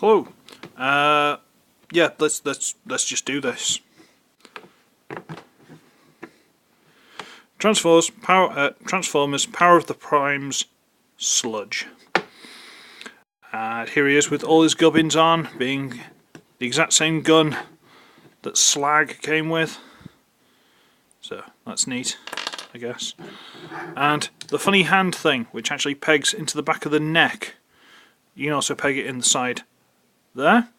Hello. Yeah, let's just do this. Transformers, Power of the Primes, Sludge. And here he is with all his gubbins on, being the exact same gun that Slag came with. So that's neat, I guess. And the funny hand thing, which actually pegs into the back of the neck. You can also peg it in the side there,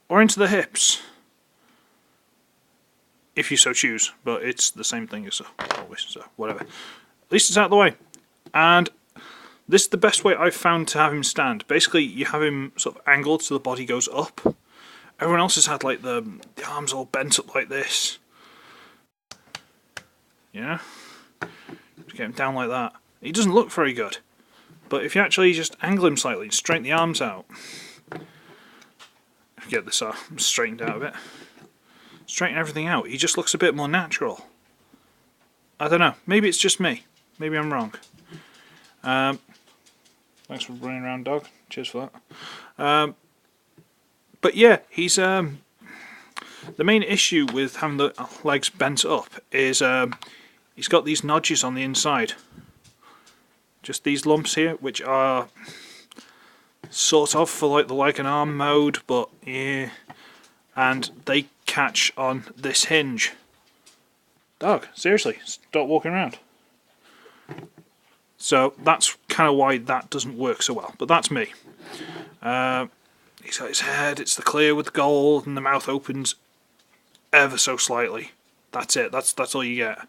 or into the hips, if you so choose, but it's the same thing as always, so whatever. At least it's out of the way. And this is the best way I've found to have him stand. Basically, you have him sort of angled so the body goes up. Everyone else has had like the arms all bent up like this. Yeah? To get him down like that. He doesn't look very good. But if you actually just angle him slightly and straighten the arms out. Get this straightened out a bit. Straighten everything out. He just looks a bit more natural. I don't know. Maybe it's just me. Maybe I'm wrong. Thanks for running around, dog. Cheers for that. But yeah, he's the main issue with having the legs bent up is he's got these nodges on the inside. Just these lumps here, which are sort of for like the like an arm mode, but yeah, and they catch on this hinge. Dog, seriously, stop walking around. So that's kind of why that doesn't work so well, but that's me. He's got his head, it's the clear with the gold, and the mouth opens ever so slightly. That's it, that's all you get.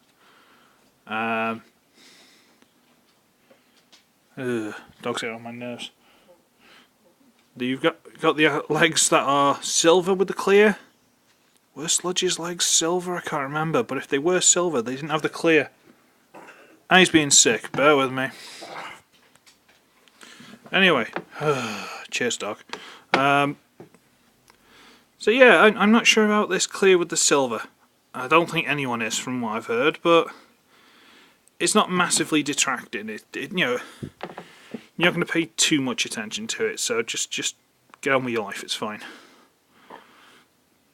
Dog's getting on my nerves. You've got the legs that are silver with the clear. Were Sludge's legs silver? I can't remember, but if they were silver, they didn't have the clear. And he's being sick, bear with me. Anyway, cheers, dog. So yeah, I'm not sure about this clear with the silver. I don't think anyone is, from what I've heard, but it's not massively detracting. You know, you're not going to pay too much attention to it, so just get on with your life. It's fine.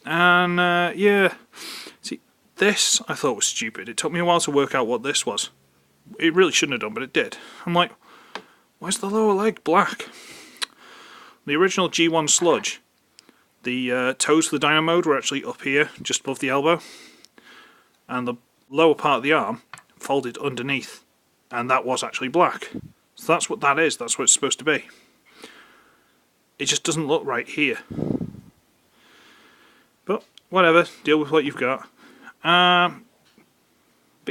And yeah, see, this I thought was stupid. It took me a while to work out what this was. It really shouldn't have done, but it did. I'm like, why's the lower leg black? The original G1 Sludge, the toes for the dyno mode were actually up here, just above the elbow, and the lower part of the arm folded underneath, and that was actually black. So that's what that is, that's what it's supposed to be. It just doesn't look right here. But whatever, deal with what you've got. But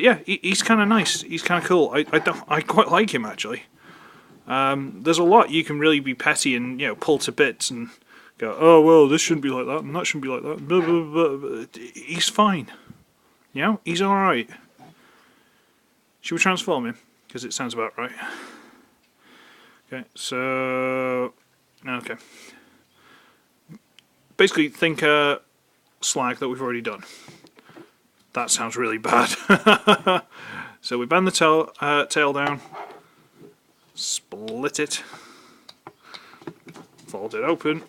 yeah, he's kind of nice, he's kind of cool. I quite like him actually. There's a lot you can really be petty and, you know, pull to bits and go, oh well, this shouldn't be like that and that shouldn't be like that. Blah, blah, blah, blah. He's fine. You know, he's alright. Should we transform him? Because it sounds about right. Okay, so okay. Basically, think Slag that we've already done. That sounds really bad. So we bend the tail down, split it, fold it open,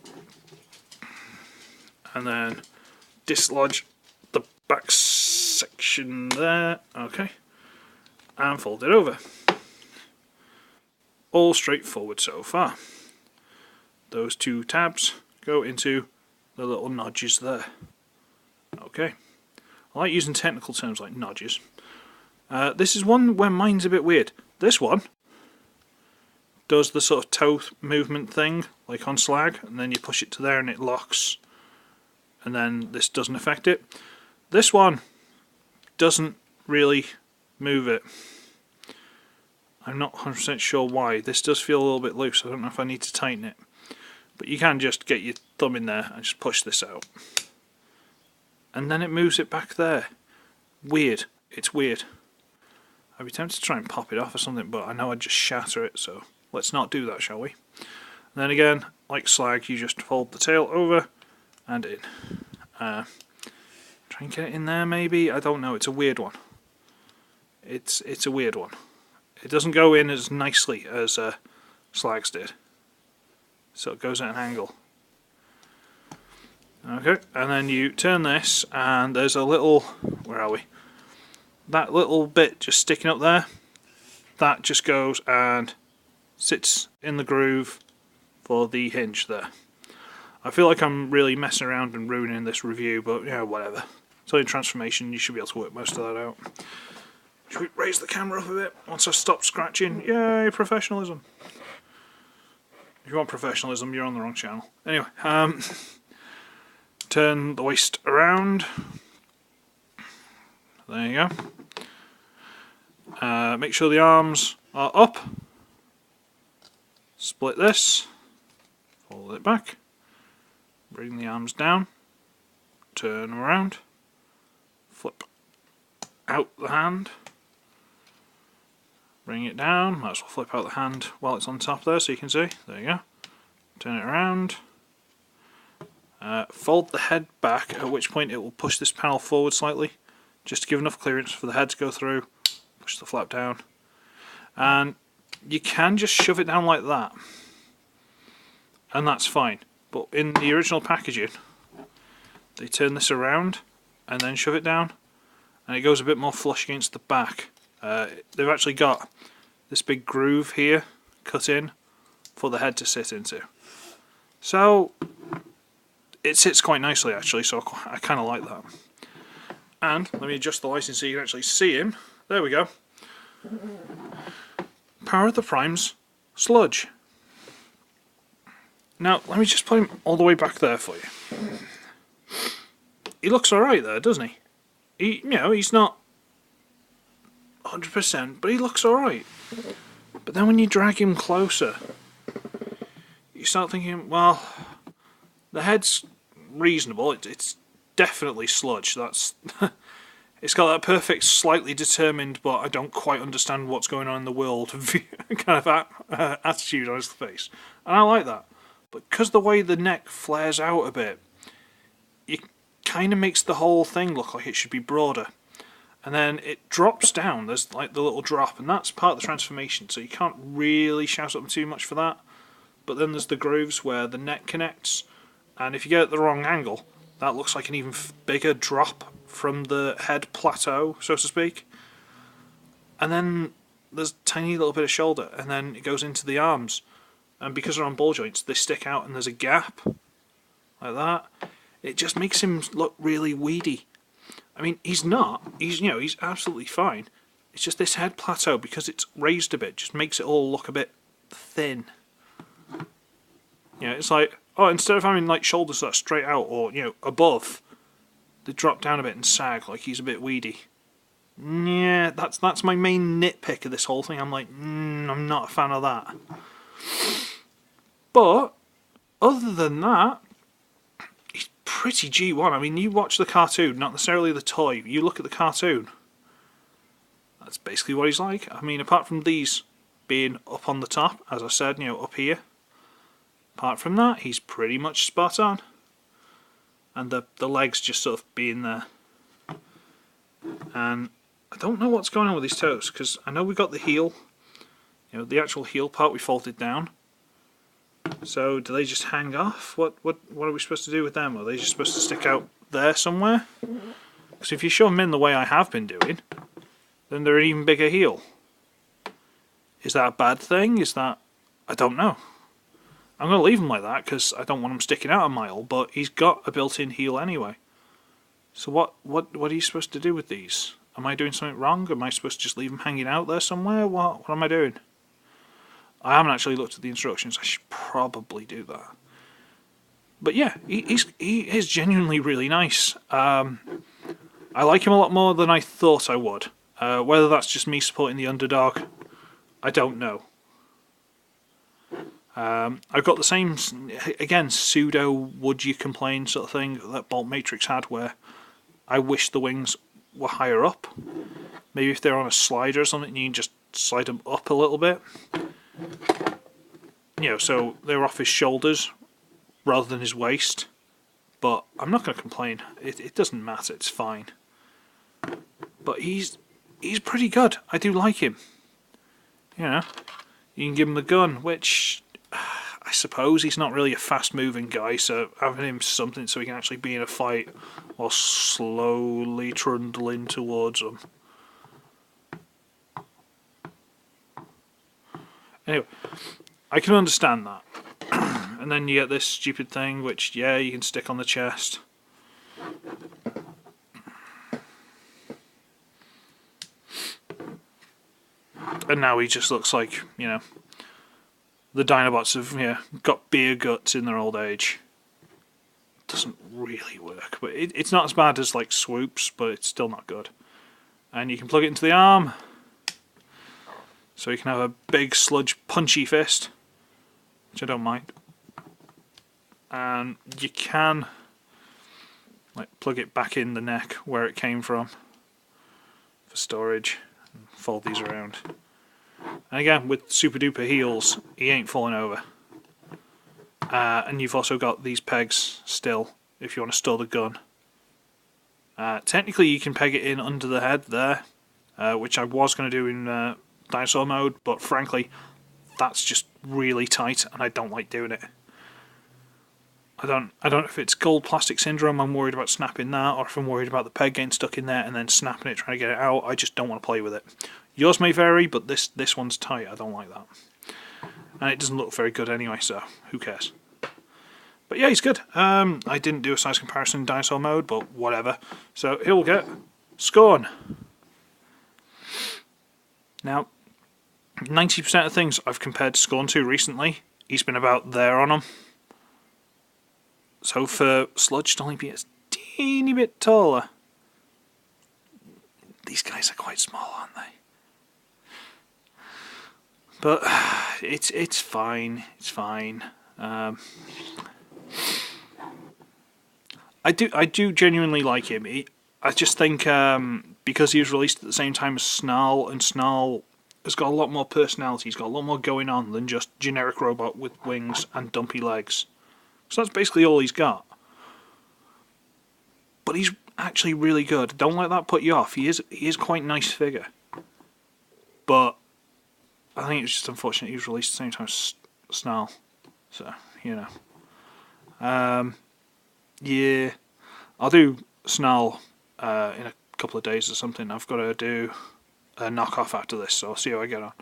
and then dislodge the back section there. Okay, and fold it over. All straightforward so far. Those two tabs go into the little nodges there. Okay. I like using technical terms like nodges. This is one where mine's a bit weird. This one does the sort of toe movement thing, like on Slag, and then you push it to there and it locks. And then this doesn't affect it. This one doesn't really move it. I'm not 100% sure why. This does feel a little bit loose. I don't know if I need to tighten it. But you can just get your thumb in there and just push this out. And then it moves it back there. Weird. It's weird. I'd be tempted to try and pop it off or something, but I know I'd just shatter it, so let's not do that, shall we? And then again, like Slag, you just fold the tail over and in. Try and get it in there maybe? I don't know, it's a weird one. It's a weird one. It doesn't go in as nicely as Slag's did. So it goes at an angle. Okay, and then you turn this, and there's a little, where are we? That little bit just sticking up there, that just goes and sits in the groove for the hinge there. I feel like I'm really messing around and ruining this review, but yeah, whatever. It's only transformation, you should be able to work most of that out. Should we raise the camera up a bit once I stop scratching? Yay, professionalism. If you want professionalism, you're on the wrong channel. Anyway, turn the waist around. There you go. Make sure the arms are up. Split this. Fold it back. Bring the arms down. Turn them around. Flip out the hand. Bring it down. Might as well flip out the hand while it's on top there so you can see. There you go. Turn it around. Fold the head back, at which point it will push this panel forward slightly, just to give enough clearance for the head to go through. Push the flap down. And you can just shove it down like that. And that's fine. But in the original packaging, they turn this around and then shove it down. And it goes a bit more flush against the back. They've actually got this big groove here cut in for the head to sit into. So it sits quite nicely actually, so I kind of like that. And let me adjust the lighting so you can actually see him. There we go. Power of the Primes, Sludge. Now let me just put him all the way back there for you. He looks alright there, doesn't he? He's not 100%, but he looks alright. But then when you drag him closer, you start thinking, well, the head's reasonable. It's definitely Sludge. That's it's got that perfect, slightly determined, but I don't quite understand what's going on in the world kind of attitude on his face, and I like that. But because the way the neck flares out a bit, it kind of makes the whole thing look like it should be broader. And then it drops down, there's like the little drop, and that's part of the transformation, so you can't really shout at them too much for that. But then there's the grooves where the neck connects, and if you get it at the wrong angle, that looks like an even bigger drop from the head plateau, so to speak. And then there's a tiny little bit of shoulder, and then it goes into the arms. And because they're on ball joints, they stick out and there's a gap, like that. It just makes him look really weedy. I mean, he's absolutely fine. It's just this head plateau, because it's raised a bit, just makes it all look a bit thin. It's like, oh, instead of having like shoulders that are straight out or, above, they drop down a bit and sag, like he's a bit weedy. Yeah, that's my main nitpick of this whole thing. I'm like, I'm not a fan of that. But, other than that, he's pretty G1. I mean, you watch the cartoon, not necessarily the toy. You look at the cartoon. That's basically what he's like. I mean, apart from these being up on the top, as I said, up here. Apart from that, he's pretty much spot on. And the legs just sort of being there. And I don't know what's going on with his toes, because I know we got the heel. The actual heel part we folded down. So do they just hang off? What are we supposed to do with them? Are they just supposed to stick out there somewhere? Because if you shove them in the way I have been doing, then they're an even bigger heel. Is that a bad thing? Is that... I don't know. I'm going to leave him like that because I don't want him sticking out a mile, but he's got a built-in heel anyway. So what are you supposed to do with these? Am I doing something wrong? Am I supposed to just leave them hanging out there somewhere? What am I doing? I haven't actually looked at the instructions. I should probably do that. But yeah, he is genuinely really nice. I like him a lot more than I thought I would. Whether that's just me supporting the underdog, I don't know. I've got the same, again, pseudo would you complain sort of thing that Bolt Matrix had, where I wish the wings were higher up. Maybe if they're on a slider or something, you can just slide them up a little bit. So they're off his shoulders rather than his waist. But I'm not going to complain. It doesn't matter. It's fine. But he's pretty good. I do like him. You can give him the gun, which I suppose he's not really a fast-moving guy, so having him something so he can actually be in a fight while slowly trundling towards them. Anyway, I can understand that. And then you get this stupid thing, which, yeah, you can stick on the chest. And now he just looks like, you know, the Dinobots have got beer guts in their old age. Doesn't really work, but it's not as bad as like Swoops, but it's still not good. And you can plug it into the arm, so you can have a big sludge punchy fist, which I don't mind. And you can like plug it back in the neck where it came from for storage, and fold these around. And again, with super duper heels, he ain't falling over. And you've also got these pegs still, if you want to store the gun. Technically you can peg it in under the head there, which I was going to do in dinosaur mode, but frankly, that's just really tight and I don't like doing it. I don't know if it's gold plastic syndrome, I'm worried about snapping that, or if I'm worried about the peg getting stuck in there and then snapping it, trying to get it out. I just don't want to play with it. Yours may vary, but this one's tight, I don't like that. And it doesn't look very good anyway, so who cares. But yeah, he's good. I didn't do a size comparison in dinosaur mode, but whatever. So here we'll get Scorn. Now, 90% of things I've compared to Scorn to recently, he's been about there on them. So for Sludge to only be a teeny bit taller, these guys are quite small, aren't they? But it's fine. It's fine. I do genuinely like him. I just think because he was released at the same time as Snarl, and Snarl has got a lot more personality. He's got a lot more going on than just generic robot with wings and dumpy legs. So that's basically all he's got. But he's actually really good. Don't let that put you off. He is quite a nice figure. But I think it's just unfortunate he was released at the same time as Snarl. So, you know. Yeah. I'll do Snarl in a couple of days or something. I've got to do a knockoff after this, so I'll see how I get on.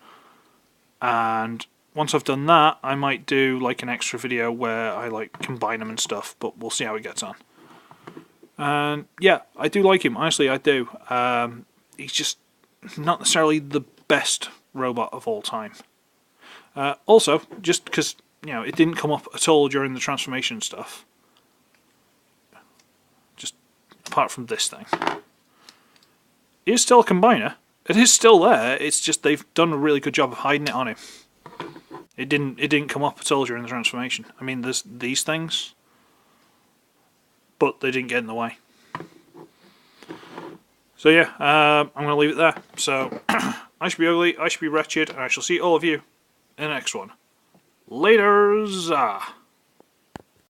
And once I've done that, I might do like an extra video where I like combine them and stuff, but we'll see how it gets on. And yeah, I do like him, honestly I do. He's just not necessarily the best robot of all time. Also, just because, you know, it didn't come up at all during the transformation stuff. Just apart from this thing. He is still a combiner. It is still there, it's just they've done a really good job of hiding it on him. It didn't come up at all during the transformation. I mean, there's these things, but they didn't get in the way. So yeah, I'm going to leave it there. So, I should be ugly, I should be wretched, and I shall see all of you in the next one. Laters!